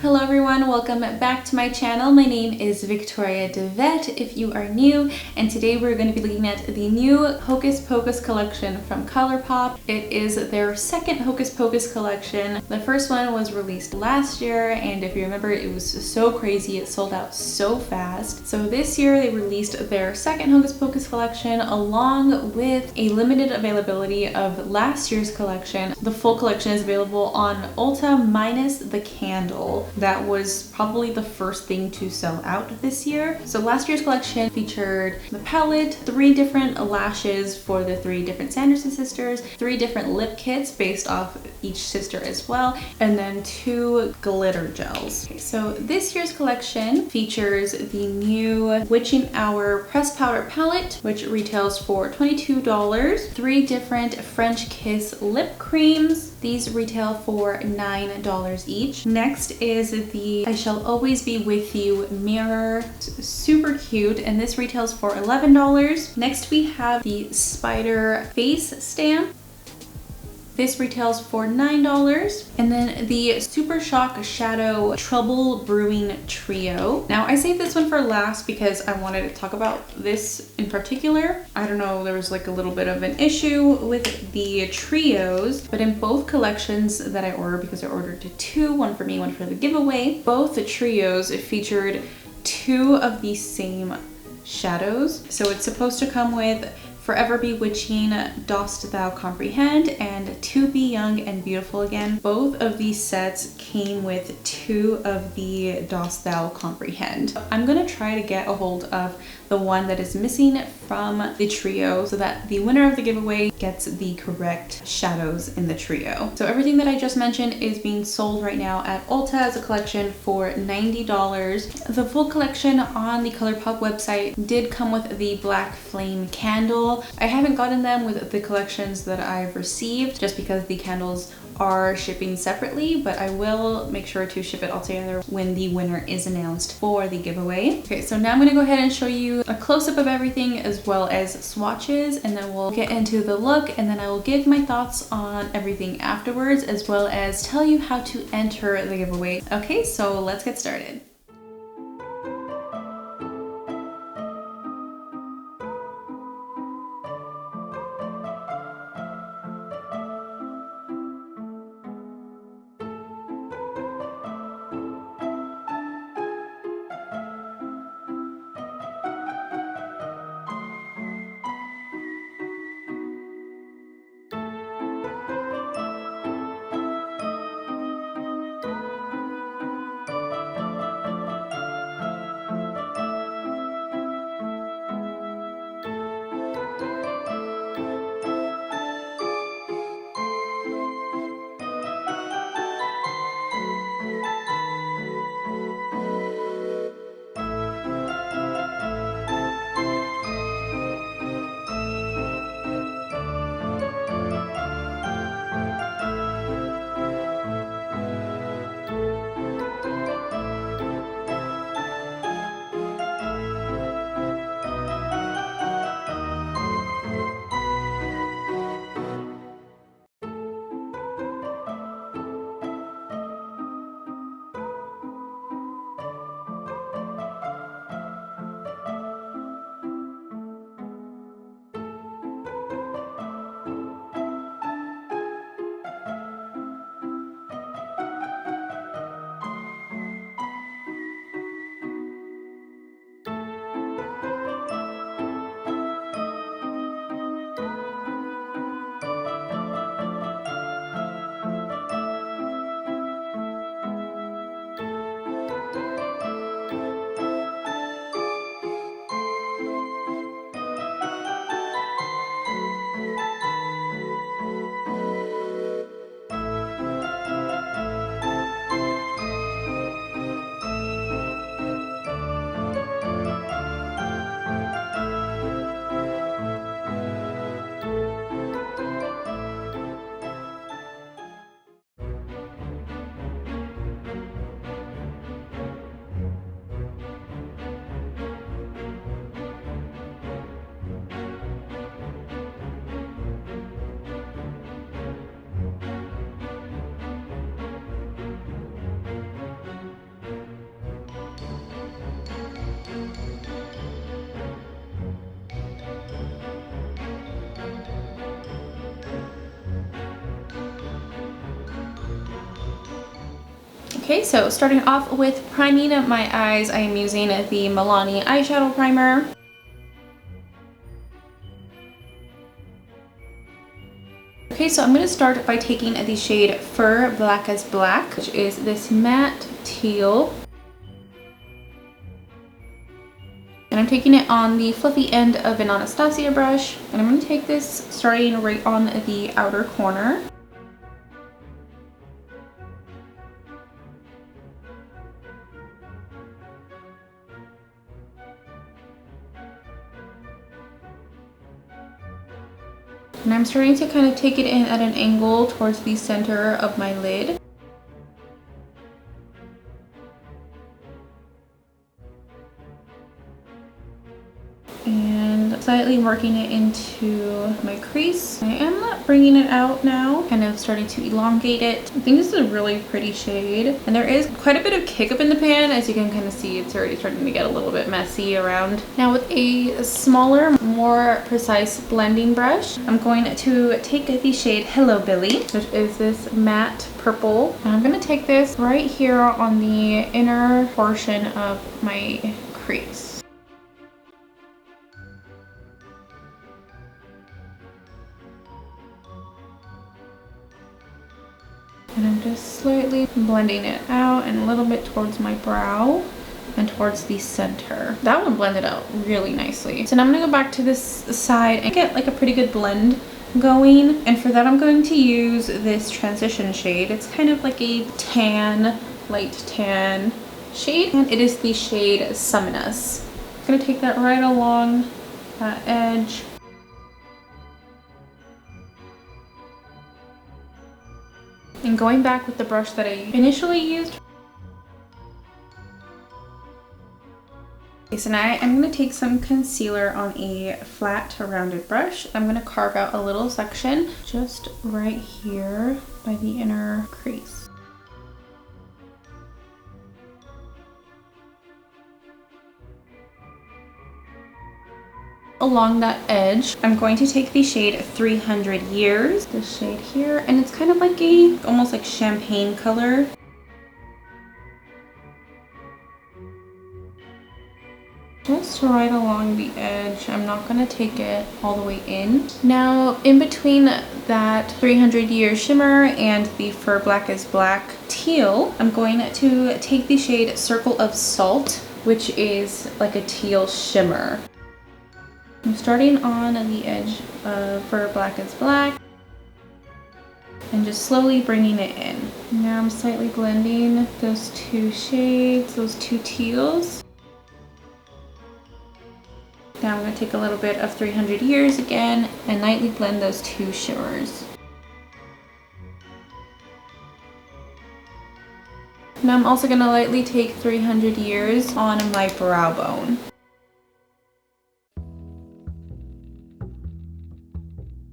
Hello everyone, welcome back to my channel. My name is Victoria DeVette if you are new, and today we're going to be looking at the new Hocus Pocus collection from Colourpop. It is their second Hocus Pocus collection. The first one was released last year, and if you remember, it was so crazy, it sold out so fast. So this year they released their second Hocus Pocus collection along with a limited availability of last year's collection. The full collection is available on Ulta minus the candle. That was probably the first thing to sell out this year. So last year's collection featured the palette, 3 different lashes for the 3 different Sanderson sisters, 3 different lip kits based off each sister as well, and then 2 glitter gels. Okay, so this year's collection features the new Witching Hour pressed powder palette, which retails for $22, 3 different French Kiss lip creams. These retail for $9 each. Next is the I Shall Always Be With You mirror. It's super cute, and this retails for $11. Next we have the spider face stamp. This retails for $9. And then the Super Shock Shadow Trouble Brewing Trio. Now I saved this one for last because I wanted to talk about this in particular. I don't know, there was like a little bit of an issue with the trios, but in both collections that I ordered, because I ordered 2, one for me, one for the giveaway, both the trios featured 2 of the same shadows. So it's supposed to come with Forever Bewitching, Dost Thou Comprehend, and To Be Young and Beautiful Again. Both of these sets came with 2 of the Dost Thou Comprehend. I'm gonna try to get a hold of the one that is missing from the trio so that the winner of the giveaway gets the correct shadows in the trio. So everything that I just mentioned is being sold right now at Ulta as a collection for $90. The full collection on the Colourpop website did come with the Black Flame candle. I haven't gotten them with the collections that I've received just because the candles are shipping separately, but I will make sure to ship it all together when the winner is announced for the giveaway. Okay, so now I'm gonna go ahead and show you a close-up of everything as well as swatches, and then we'll get into the look, and then I will give my thoughts on everything afterwards, as well as tell you how to enter the giveaway. Okay, so let's get started. Okay, so starting off with priming my eyes, I am using the Milani eyeshadow primer. Okay, so I'm going to start by taking the shade Fur Black as Black, which is this matte teal. And I'm taking it on the fluffy end of an Anastasia brush. And I'm going to take this starting right on the outer corner. And I'm starting to kind of take it in at an angle towards the center of my lid. And slightly working it into my crease. I am bringing it out now, kind of starting to elongate it. I think this is a really pretty shade. And there is quite a bit of kick up in the pan. As you can kind of see, it's already starting to get a little bit messy around. Now with a smaller, more precise blending brush, I'm going to take the shade Hello Billy, which is this matte purple. And I'm going to take this right here on the inner portion of my crease. And I'm just slightly blending it out and a little bit towards my brow and towards the center. That one blended out really nicely. So now I'm gonna go back to this side and get like a pretty good blend going. And for that, I'm going to use this transition shade. It's kind of like a tan, light tan shade. And it is the shade Summon Us. I'm gonna take that right along that edge. And going back with the brush that I initially used. Okay, so now I'm going to take some concealer on a flat rounded brush. I'm going to carve out a little section just right here by the inner crease. Along that edge, I'm going to take the shade 300 Years, this shade here, and it's kind of like a almost like champagne color. Just right along the edge. I'm not going to take it all the way in. Now, in between that 300 Year shimmer and the Fur Black as Black teal, I'm going to take the shade Circle of Salt, which is like a teal shimmer. I'm starting on the edge of Fur Black as Black and just slowly bringing it in. Now I'm slightly blending those two shades, those two teals. Now I'm going to take a little bit of 300 Years again and lightly blend those two shimmers. Now I'm also going to lightly take 300 Years on my brow bone.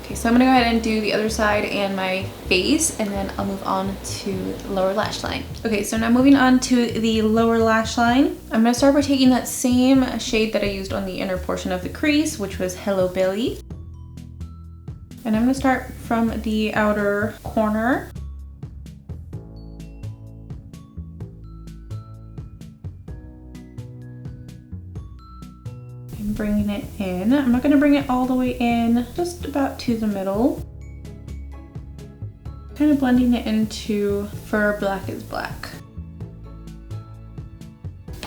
Okay, so I'm gonna go ahead and do the other side and my face, and then I'll move on to the lower lash line. Okay, so now moving on to the lower lash line, I'm gonna start by taking that same shade that I used on the inner portion of the crease, which was Hello Billy. And I'm gonna start from the outer corner. Bringing it in. I'm not going to bring it all the way in, just about to the middle. Kind of blending it into Fur Black as Black.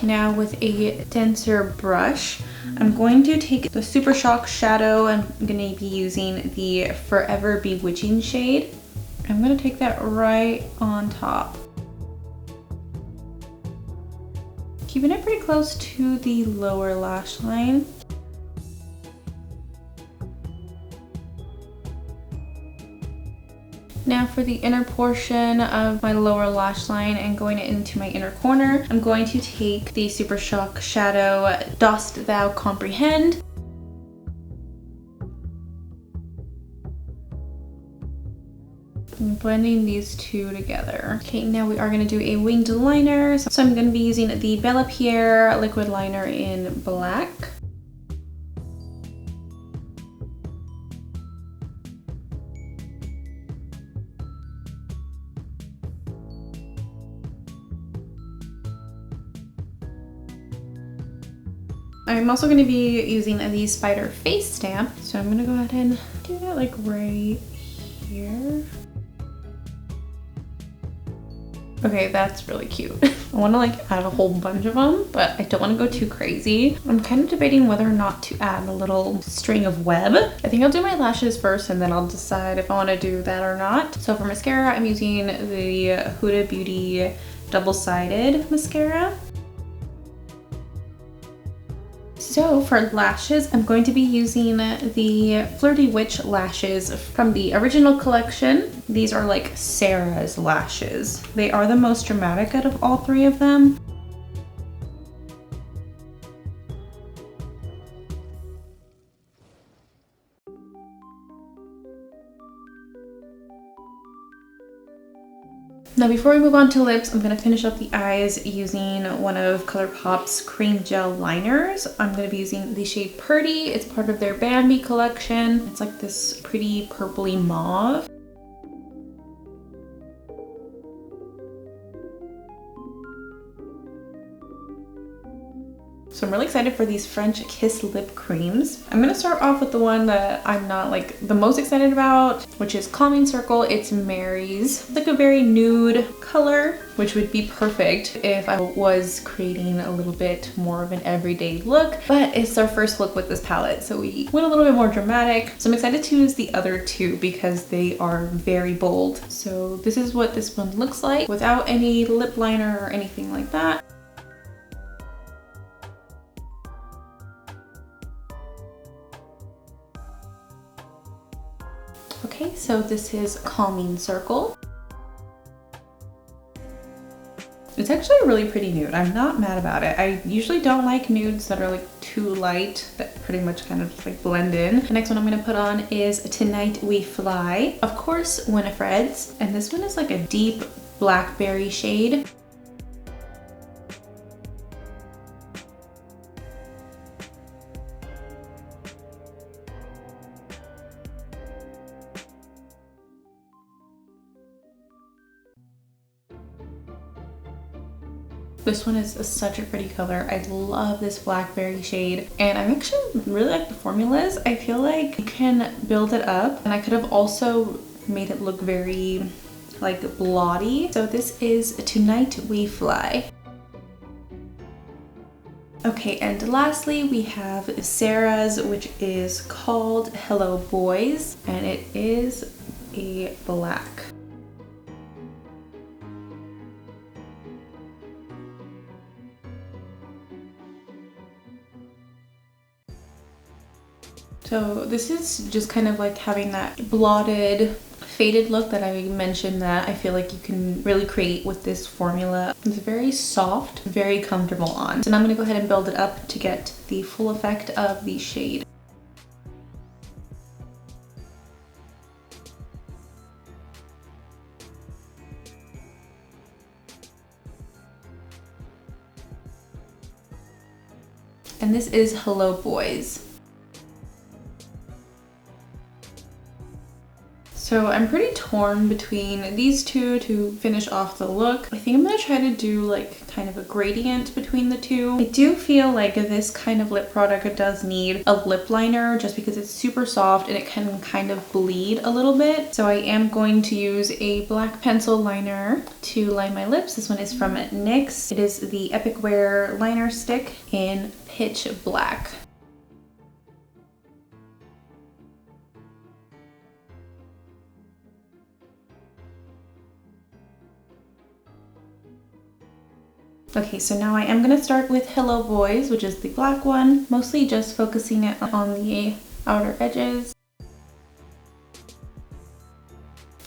Now with a denser brush, I'm going to take the Super Shock shadow. I'm going to be using the Forever Bewitching shade. I'm going to take that right on top. Keeping it pretty close to the lower lash line. Now for the inner portion of my lower lash line and going into my inner corner, I'm going to take the Super Shock shadow Dost Thou Comprehend. And blending these two together. Okay, now we are going to do a winged liner. So I'm going to be using the Bella Pierre liquid liner in black. I'm also going to be using the spider face stamp. So I'm going to go ahead and do that like right here. Okay, that's really cute. I want to like add a whole bunch of them, but I don't want to go too crazy. I'm kind of debating whether or not to add a little string of web. I think I'll do my lashes first and then I'll decide if I want to do that or not. So for mascara, I'm using the Huda Beauty double-sided mascara. So for lashes, I'm going to be using the Flirty Witch lashes from the original collection. These are like Sarah's lashes. They are the most dramatic out of all three of them. Now before we move on to lips, I'm going to finish up the eyes using one of ColourPop's cream gel liners. I'm going to be using the shade Purdy. It's part of their Bambi collection. It's like this pretty purpley mauve. So I'm really excited for these French Kiss lip creams. I'm gonna start off with the one that I'm not like the most excited about, which is Calming Circle. It's Mary's. It's like a very nude color, which would be perfect if I was creating a little bit more of an everyday look, but it's our first look with this palette, so we went a little bit more dramatic. So I'm excited to use the other two because they are very bold. So this is what this one looks like without any lip liner or anything like that. Okay, so this is Calming Circle. It's actually a really pretty nude. I'm not mad about it. I usually don't like nudes that are like too light, that pretty much kind of just like blend in. The next one I'm gonna put on is Tonight We Fly. Of course, Winifred's. And this one is like a deep blackberry shade. This one is such a pretty color. I love this blackberry shade, and I actually really like the formulas. I feel like you can build it up, and I could have also made it look very like blotty. So this is Tonight We Fly. Okay, and lastly we have Sarah's, which is called Hello Boys, and it is a black. So this is just kind of like having that blotted, faded look that I mentioned that I feel like you can really create with this formula. It's very soft, very comfortable on. So now I'm gonna go ahead and build it up to get the full effect of the shade. And this is Hello Boys. So I'm pretty torn between these two to finish off the look. I think I'm gonna try to do like kind of a gradient between the two. I do feel like this kind of lip product does need a lip liner just because it's super soft and it can kind of bleed a little bit. So I am going to use a black pencil liner to line my lips. This one is from NYX. It is the Epic Wear liner stick in Pitch Black. Okay, so now I am going to start with Hello Boys, which is the black one, mostly just focusing it on the outer edges.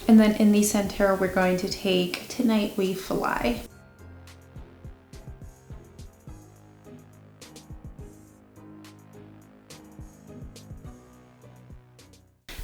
And then in the center, we're going to take Tonight We Fly.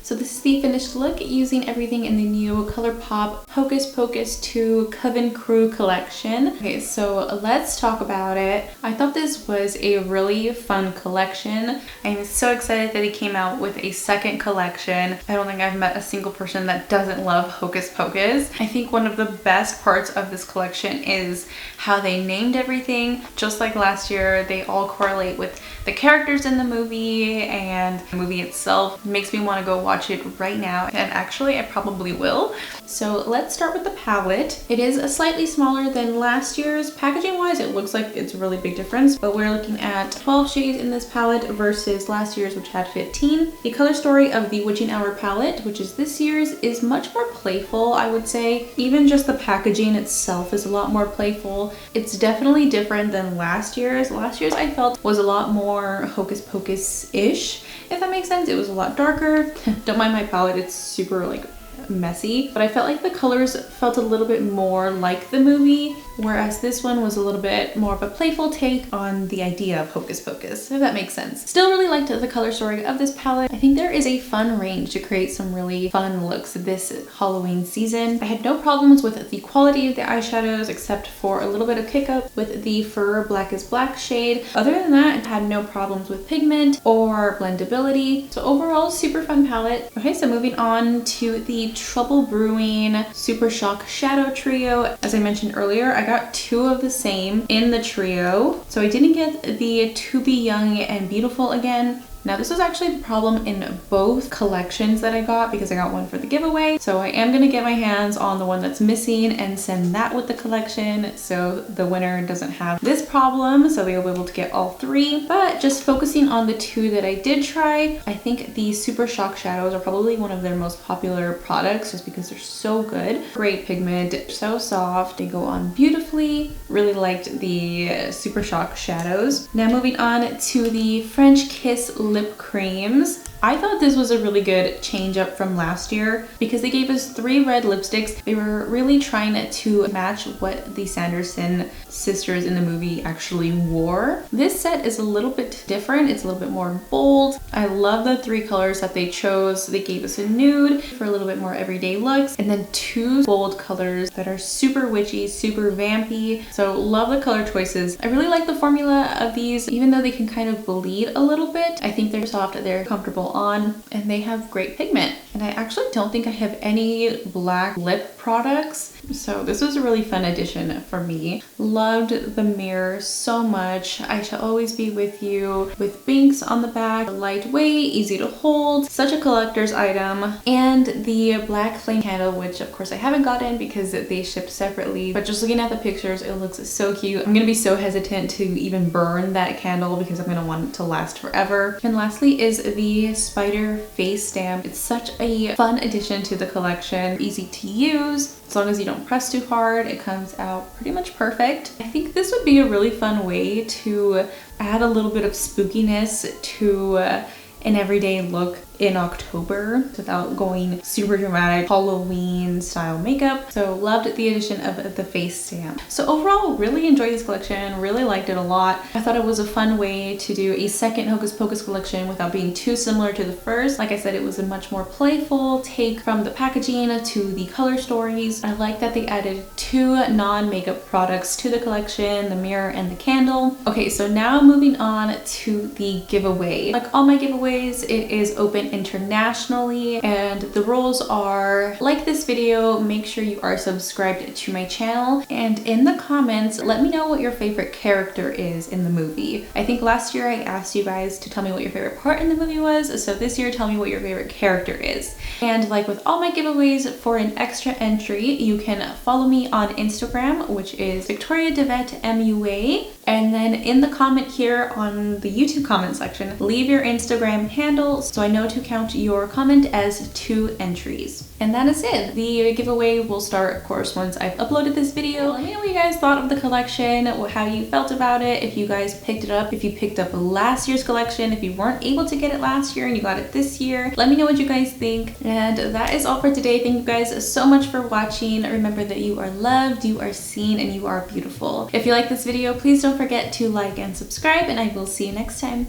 So this is the finished look using everything in the new ColourPop Hocus Pocus 2 Coven Crew collection. Okay, so let's talk about it. I thought this was a really fun collection. I'm so excited that it came out with a second collection. I don't think I've met a single person that doesn't love Hocus Pocus. I think one of the best parts of this collection is how they named everything. Just like last year, they all correlate with the characters in the movie and the movie itself. It makes me want to go watch it right now, and actually I probably will. So let's start with the palette. It is slightly smaller than last year's. Packaging wise, it looks like it's a really big difference, but we're looking at 12 shades in this palette versus last year's, which had 15. The color story of the Witching Hour palette, which is this year's, is much more playful, I would say. Even just the packaging itself is a lot more playful. It's definitely different than last year's. Last year's I felt was a lot more Hocus Pocus-ish, if that makes sense. It was a lot darker. Don't mind my palette, it's super like messy, but I felt like the colors felt a little bit more like the movie, whereas this one was a little bit more of a playful take on the idea of Hocus Pocus, if that makes sense. Still really liked the color story of this palette. I think there is a fun range to create some really fun looks this Halloween season. I had no problems with the quality of the eyeshadows except for a little bit of hiccup with the Fur Black is Black shade. Other than that, I had no problems with pigment or blendability. So overall, super fun palette. Okay, so moving on to the Trouble Brewing Super Shock Shadow Trio. As I mentioned earlier, I got two of the same in the trio. So I didn't get the To Be Young and Beautiful again. Now this was actually the problem in both collections that I got because I got one for the giveaway. So I am gonna get my hands on the one that's missing and send that with the collection so the winner doesn't have this problem, so they'll be able to get all three. But just focusing on the two that I did try, I think the Super Shock Shadows are probably one of their most popular products just because they're so good. Great pigment, so soft, they go on beautifully. Really liked the Super Shock Shadows. Now moving on to the French Kiss lip creams. I thought this was a really good change up from last year because they gave us 3 red lipsticks. They were really trying to match what the Sanderson sisters in the movie actually wore. This set is a little bit different. It's a little bit more bold. I love the 3 colors that they chose. They gave us a nude for a little bit more everyday looks, and then 2 bold colors that are super witchy, super vampy. So love the color choices. I really like the formula of these, even though they can kind of bleed a little bit. I think they're soft, they're comfortable on, and they have great pigment. And I actually don't think I have any black lip products, so this was a really fun addition for me. Loved the mirror so much. I Shall Always Be With You with Binks on the back. Lightweight, easy to hold, such a collector's item. And the black flame candle, which of course I haven't gotten because they shipped separately, but just looking at the pictures, it looks so cute. I'm gonna be so hesitant to even burn that candle because I'm gonna want it to last forever. And lastly is the spider face stamp. It's such a fun addition to the collection, easy to use. As long as you don't press too hard, it comes out pretty much perfect. I think this would be a really fun way to add a little bit of spookiness to an everyday look in October without going super dramatic Halloween style makeup. So loved the addition of the face stamp. So overall, really enjoyed this collection, really liked it a lot. I thought it was a fun way to do a second Hocus Pocus collection without being too similar to the first. Like I said, it was a much more playful take from the packaging to the color stories. I like that they added 2 non-makeup products to the collection, the mirror and the candle. Okay, so now moving on to the giveaway. Like all my giveaways, it is open internationally, and the rules are, like this video, make sure you are subscribed to my channel, and in the comments let me know what your favorite character is in the movie. I think last year I asked you guys to tell me what your favorite part in the movie was, so this year tell me what your favorite character is. And like with all my giveaways, for an extra entry you can follow me on Instagram, which is Victoria Devet MUA, and then in the comment here on the YouTube comment section, leave your Instagram handle so I know to count your comment as 2 entries. And that is it. The giveaway will start, of course, once I've uploaded this video. Let me know what you guys thought of the collection, how you felt about it, if you guys picked it up, if you picked up last year's collection, if you weren't able to get it last year and you got it this year. Let me know what you guys think. And that is all for today. Thank you guys so much for watching. Remember that you are loved, you are seen, and you are beautiful. If you like this video, please don't forget to like and subscribe, and I will see you next time.